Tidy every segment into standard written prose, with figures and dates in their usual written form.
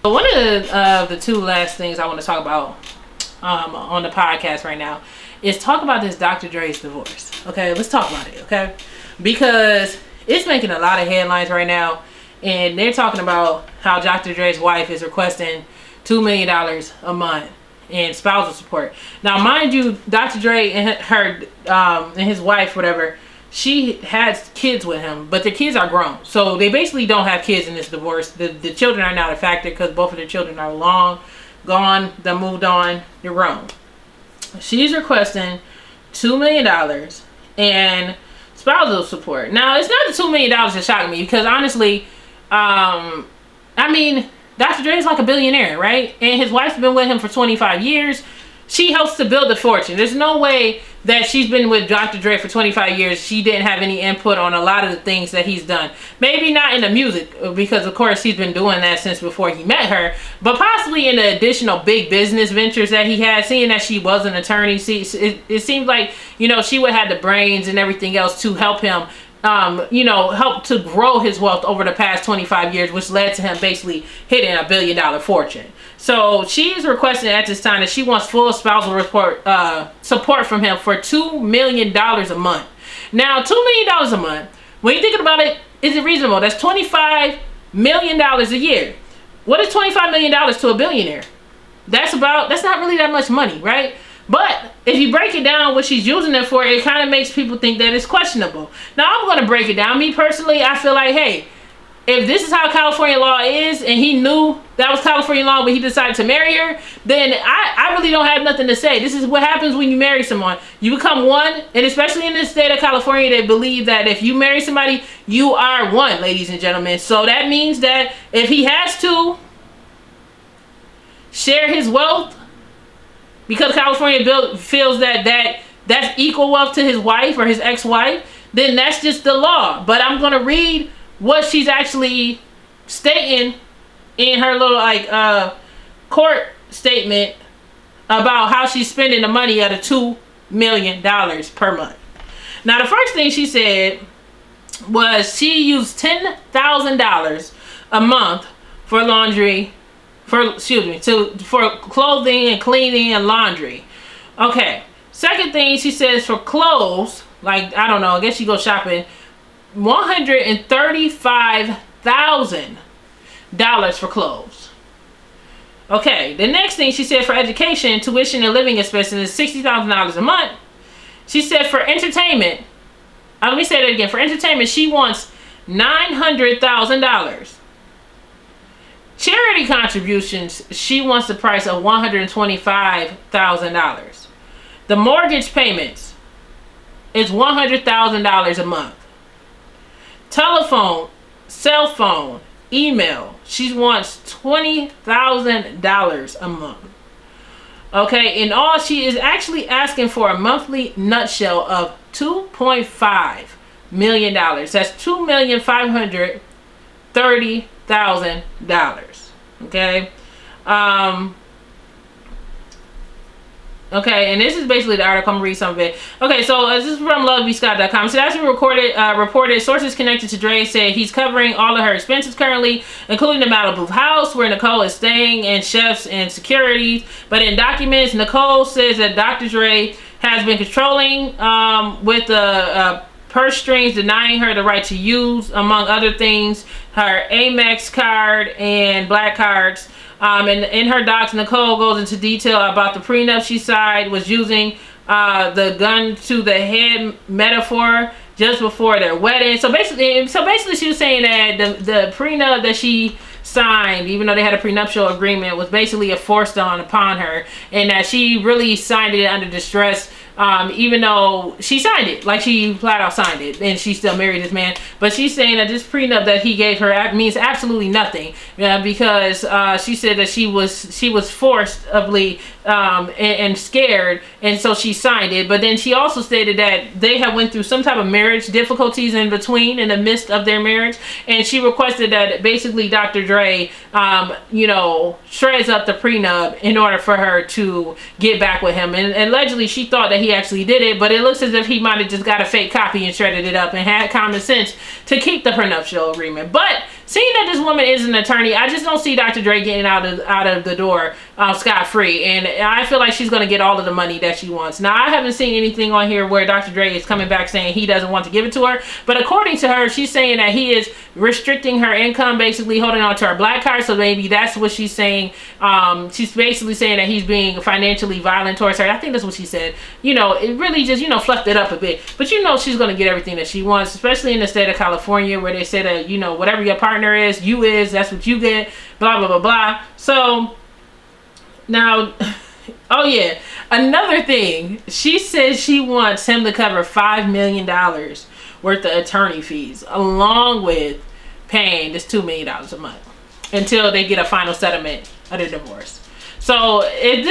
But one of the two last things I want to talk about on the podcast right now is talk about this Dr. Dre's divorce. Okay, let's talk about it, okay? Because it's making a lot of headlines right now, and they're talking about how Dr. Dre's wife is requesting $2 million a month in spousal support. Now, mind you, Dr. Dre and her and his wife, whatever, she has kids with him, but the kids are grown. So they basically don't have kids in this divorce. The children are not a factor because both of their children are long gone, they moved on, they're grown. She's requesting $2 million and spousal support. Now, it's not the $2 million that shocked me because honestly, I mean, Dr. Dre is like a billionaire, right? And his wife's been with him for 25 years. She helps to build a fortune. There's no way that she's been with Dr. Dre for 25 years. She didn't have any input on a lot of the things that he's done. Maybe not in the music, because of course he's been doing that since before he met her, but possibly in the additional big business ventures that he had, seeing that she was an attorney. See, it seems like, you know, she would have the brains and everything else to help him you know, help to grow his wealth over the past 25 years, which led to him basically hitting $1 billion fortune. So she is requesting at this time that she wants full spousal support from him for $2 million a month. Now, $2 million a month, when you're thinking about it, is it reasonable? That's $25 million a year. What is $25 million to a billionaire? That's not really that much money, right? But if you break it down what she's using it for, it kind of makes people think that it's questionable. Now, I'm going to break it down. Me personally, I feel like, hey, if this is how California law is and he knew that was California law when he decided to marry her, then I really don't have nothing to say. This is what happens when you marry someone. You become one, and especially in the state of California, they believe that if you marry somebody, you are one, ladies and gentlemen. So that means that if he has to share his wealth, because California feels that that's equal wealth to his wife or his ex-wife, then that's just the law. But I'm going to read what she's actually stating in her little court statement about how she's spending the money at $2 million per month. Now, the first thing she said was she used $10,000 a month for laundry. For clothing and cleaning and laundry. Okay. Second thing she says for clothes, like, I don't know, I guess you go shopping, $135,000 for clothes. Okay. The next thing she said for education, tuition and living expenses is $60,000 a month. She said for entertainment, let me say that again. For entertainment, she wants $900,000. Charity contributions, she wants the price of $125,000. The mortgage payments is $100,000 a month. Telephone, cell phone, email, she wants $20,000 a month. Okay, in all, she is actually asking for a monthly nutshell of $2.5 million. That's $2,530,000. Okay. Okay, and this is basically the article. I'm gonna read some of it. Okay, so this is from lovebscott.com. So as we reported, sources connected to Dre said he's covering all of her expenses currently, including the Malibu house where Nicole is staying, and chefs and security. But in documents, Nicole says that Dr. Dre has been controlling with the purse strings, denying her the right to use, among other things, her Amex card and black cards. And in her docs, Nicole goes into detail about the prenup she signed, was using the gun to the head metaphor just before their wedding. So basically she was saying that the prenup that she signed, even though they had a prenuptial agreement, was basically forced upon her, and that she really signed it under distress. Even though she signed it, like she flat out signed it, and she still married this man. But she's saying that this prenup that he gave her means absolutely nothing, because she said that she was forcibly and scared, and so she signed it. But then she also stated that they have went through some type of marriage difficulties in the midst of their marriage, and she requested that basically Dr. Dre, shreds up the prenup in order for her to get back with him. And allegedly she thought that he actually did it, but it looks as if he might have just got a fake copy and shredded it up and had common sense to keep the prenuptial agreement. But seeing that this woman is an attorney, I just don't see Dr. Dre getting out of the door scot-free. And I feel like she's going to get all of the money that she wants. Now, I haven't seen anything on here where Dr. Dre is coming back saying he doesn't want to give it to her. But according to her, she's saying that he is restricting her income, basically holding on to her black card. So maybe that's what she's saying. She's basically saying that he's being financially violent towards her. I think that's what she said. You know, it really just, you know, fluffed it up a bit. But you know she's going to get everything that she wants, especially in the state of California, where they say that, you know, whatever your partner is, that's what you get, blah, blah, blah, blah. So now, oh yeah, another thing, she says she wants him to cover $5 million worth of attorney fees, along with paying this $2 million a month until they get a final settlement of their divorce. So if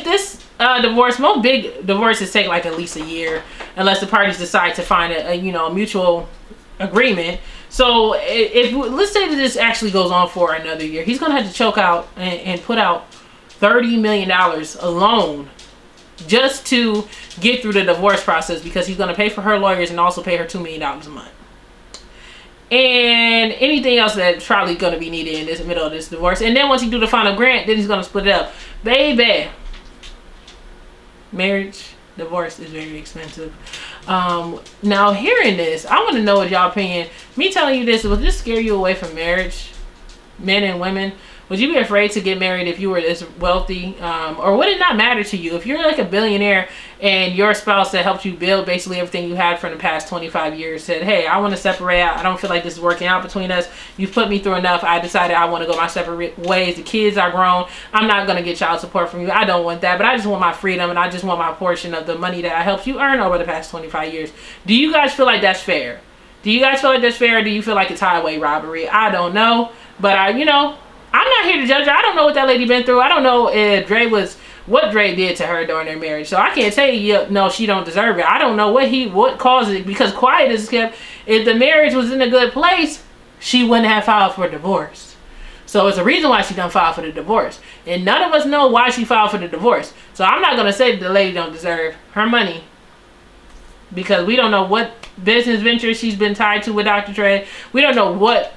this divorce, most big divorces take like at least a year, unless the parties decide to find a mutual agreement. So if let's say that this actually goes on for another year, he's gonna have to choke out and put out $30 million alone just to get through the divorce process, because he's gonna pay for her lawyers and also pay her $2 million a month. And anything else that's probably going to be needed in this middle of this divorce. And then once he do the final grant, then he's going to split it up. Baby, marriage, divorce is very expensive. Now hearing this, I want to know what y'all opinion. Me telling you this, will this scare you away from marriage, men and women? Would you be afraid to get married if you were this wealthy? Or would it not matter to you? If you're like a billionaire and your spouse that helped you build basically everything you had for the past 25 years said, hey, I want to separate out. I don't feel like this is working out between us. You've put me through enough. I decided I want to go my separate ways. The kids are grown. I'm not going to get child support from you. I don't want that. But I just want my freedom, and I just want my portion of the money that I helped you earn over the past 25 years. Do you guys feel like that's fair? Do you guys feel like that's fair? Or do you feel like it's highway robbery? I don't know. But I'm not here to judge her. I don't know what that lady been through. I don't know if what Dre did to her during their marriage. So I can't tell you, no, she don't deserve it. I don't know what caused it, because quiet is kept. If the marriage was in a good place, she wouldn't have filed for divorce. So it's a reason why she done filed for the divorce. And none of us know why she filed for the divorce. So I'm not going to say that the lady don't deserve her money, because we don't know what business venture she's been tied to with Dr. Dre. We don't know what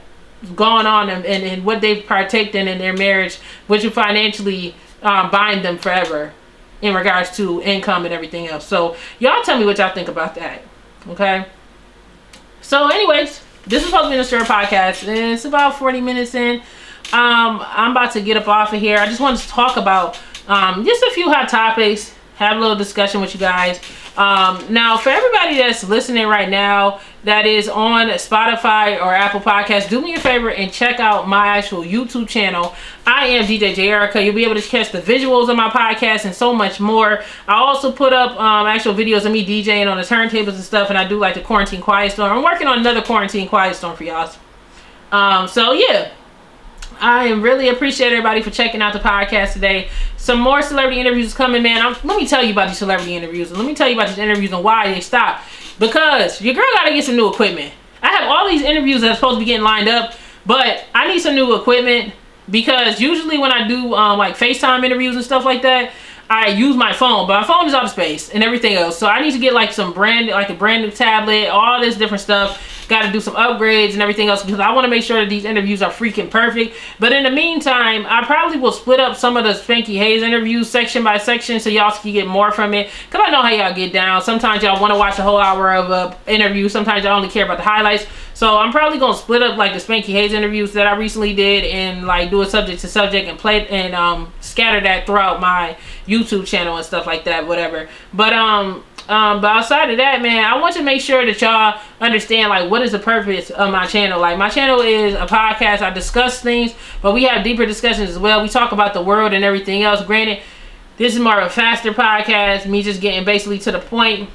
gone on and what they've partaken in their marriage, which will financially bind them forever in regards to income and everything else. So y'all tell me what y'all think about that. Okay, so anyways, this is supposed to be the Stir Podcast, and it's about 40 minutes in. I'm about to get up off of here. I just wanted to talk about just a few hot topics, have a little discussion with you guys. Now, for everybody that's listening right now that is on Spotify or Apple Podcasts, do me a favor and check out my actual YouTube channel. I am iamdjjayerica. You'll be able to catch the visuals of my podcast and so much more. I also put up actual videos of me DJing on the turntables and stuff, and I do like the Quarantine Quiet Storm. I'm working on another Quarantine Quiet Storm for y'all. So yeah, I am really appreciate everybody for checking out the podcast today. Some more celebrity interviews coming, man. Let me tell you about these celebrity interviews, and let me tell you about these interviews and why they stopped. Because your girl gotta get some new equipment. I have all these interviews that are supposed to be getting lined up, but I need some new equipment, because usually when I do like FaceTime interviews and stuff like that, I use my phone, but my phone is out of space and everything else. So I need to get like a brand new tablet, all this different stuff. Got to do some upgrades and everything else, because I want to make sure that these interviews are freaking perfect. But in the meantime, I probably will split up some of the Spanky Hayes interviews section by section, so y'all can get more from it. Because I know how y'all get down. Sometimes y'all want to watch a whole hour of a interview. Sometimes y'all only care about the highlights. So I'm probably going to split up like the Spanky Hayes interviews that I recently did, and like do a subject to subject and play and scatter that throughout my YouTube channel and stuff like that, whatever. But outside of that, man, I want to make sure that y'all understand like what is the purpose of my channel. Like, my channel is a podcast. I discuss things, but we have deeper discussions as well. We talk about the world and everything else. Granted, this is more of a faster podcast, me just getting basically to the point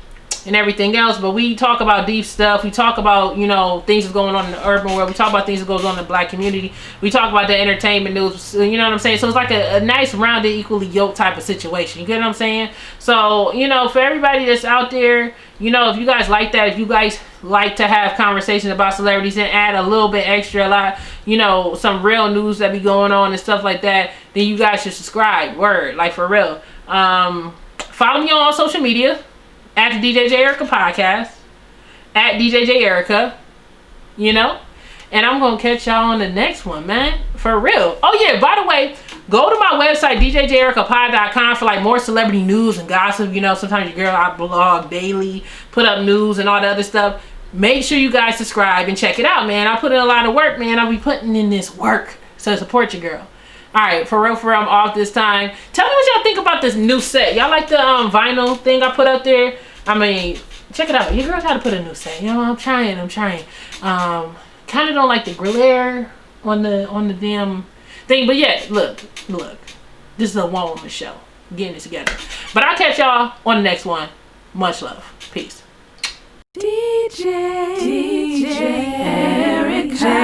and everything else, but we talk about deep stuff. We talk about, you know, things that's going on in the urban world. We talk about things that goes on in the black community. We talk about the entertainment news, you know what I'm saying? So it's like a nice rounded, equally yoked type of situation. You get what I'm saying? So, you know, for everybody that's out there, you know, if you guys like that, if you guys like to have conversations about celebrities and add a little bit extra, a lot, you know, some real news that be going on and stuff like that, then you guys should subscribe. Word, like for real. Follow me on all social media at the DJ J Erica podcast, at DJ J Erica, you know. And I'm gonna catch y'all on the next one, man. For real. Oh yeah, by the way, go to my website, djjayericapod.com, for like more celebrity news and gossip. You know, sometimes your girl, I blog daily, put up news and all the other stuff. Make sure you guys subscribe and check it out, man. I put in a lot of work, man. I'll be putting in this work. So support your girl. All right, for real, I'm off this time. Tell me what y'all think about this new set. Y'all like the vinyl thing I put up there? I mean, check it out. Your girl tried to put a new set. You know, I'm trying. Kind of don't like the glare on the damn thing, but yeah, look. This is a one-woman show. Getting it together. But I'll catch y'all on the next one. Much love. Peace. DJ Erica.